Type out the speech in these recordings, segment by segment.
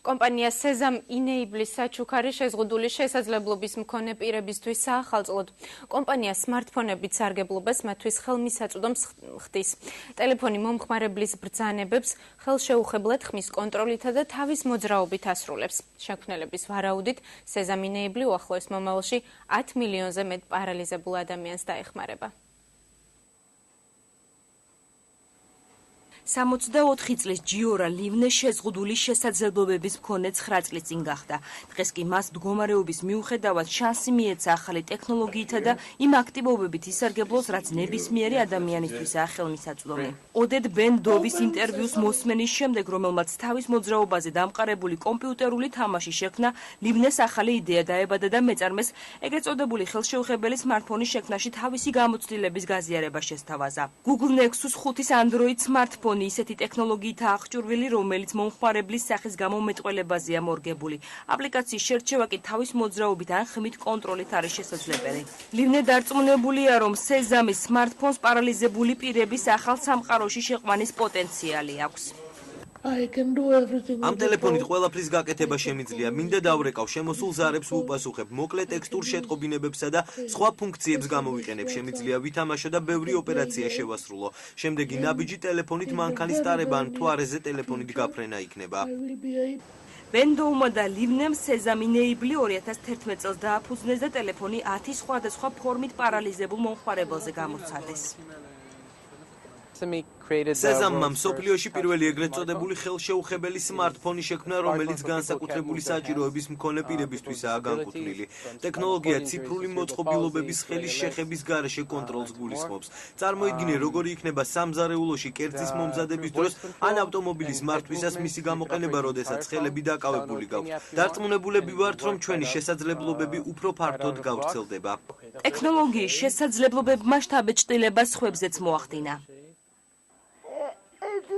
კომპანია Sesam Enable-ის საჩუქარი შეზღუდული შესაძლებლობის მქონე პირებისთვის საახალწლოდ. კომპანია smartphone-ებით სარგებლობას მათთვის ხელმისაწვდომს ხდის. ტელეფონი მომხმარებლის ბრძანებებს ხელშეუხებლად ხმის კონტროლითა და თავის მოძრაობით ასრულებს. შექმნელების ვარაუდით, Sesam Enable უახლოეს მომავალში 10 მილიონზე მეტ პარალიზებულ ადამიანს დაეხმარება. 64 წლის ჯიორა ლივნე შეზღუდული შესაძლებლობების მქონე 9 წლის წინ გახდა. დღეს კი მას მდგომარეობის მიუხედავად შანსი მიეცა ახალი ტექნოლოგიითა და იმ აქტივობებით ისარგებლოს, რაც ნებისმიერი ადამიანისთვისაა ხელმისაწვდომი. ოდედ ბენ დოვის ინტერვიუს მოსმენის შემდეგ, რომელმაც თავის მოძრაობაზე დამყარებული კომპიუტერული თამაში შექმნა, ლივნეს ახალი იდეა დაებადა და მეწარმეს ეგრეთ წოდებული ხელშეუხებელი smartphone-ის შექმნაში თავისი გამოცდილების გაზიარება შესთავაზა. Google Nexus 5-ის Android smartphone ისეთი ტექნოლოგიითაა აღჭურვილი, რომელიც მომხმარებლის სახის გამომეტყველებაზეა მორგებული. აპლიკაციის შერჩევა კი თავის მოძრაობით ან ხმით კონტროლით არის შესაძლებელი. ლივნე დარწმუნებულია, რომ Sesam-ის smartphones პარალიზებული პირების ახალ სამყაროში შეყვანის პოტენციალი აქვს. ამ ტელეფონით ყველაფრის გაკეთება შემიძლია. მინდა დავრეკავ, შემოსულ ზარებს ვუპასუხებ, მოკლე ტექსტურ შეტყობინებებსა და სხვა ფუნქციებს გამოვიყენებ. შემიძლია ვითამაშო და ბევრი ოპერაცია შევასრულო. შემდეგი ნაბიჯი ტელეფონით მანქანის ტარება ან მთვარეზე ტელეფონით გაფრენა იქნება. ბენ დოუმა და ლივნემ Sesam Enable 2011 წელს დააფუძნეს და ტელეფონი 10 სხვადასხვა ფორმით პარალიზებულ მომხმარებელზე გამოცადეს. Sesam-მა მსოფლიოში პირველი ეგრეთ წოდებული ხელშეუხებელი smartphone-ი შექმნა, რომელიც განსაკუთრებული საჭიროების მქონე პირებისთვისაა განკუთვნილი. ტექნოლოგია ციფრული მოწყობილობების ხელის შეხების გარეშე კონტროლს გულისხმობს. წარმოიდგინე, როგორი იქნება სამზარეულოში კერძის მომზადების დროს ან ავტომობილის მართვისას მისი გამოყენება, როდესაც ხელები დაკავებული გაქვთ. დარწმუნებულები ვართ, რომ ჩვენი შესაძლებლობები უფრო ფართოდ გავრცელდება. ტექნოლოგიის შესაძლებლობებმა შთაბეჭდილებას სხვებზეც მოახდინა.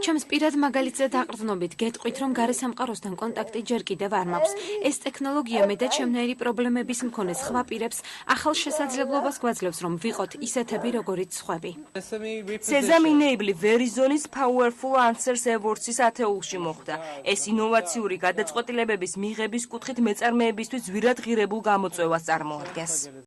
ჩემს პირად მაგალითზე დაყრდნობით გეტყვით, რომ გარე სამყაროსთან კონტაქტი ჯერ კიდევ არ მაქვს. ეს ტექნოლოგია მე და ჩემნაირი პრობლემების მქონე სხვა პირებს ახალ შესაძლებლობას გვაძლევს, რომ ვიყოთ ისეთები, როგორიც სხვები. Sesam Enable Verizonis Powerful Answers Awards-ის ათეულში მოხვდა. ეს ინოვაციური გადაწყვეტილებების მიღების კუთხით მეწარმეებისთვის ძვირად ღირებულ გამოწვევას წარმოადგენს.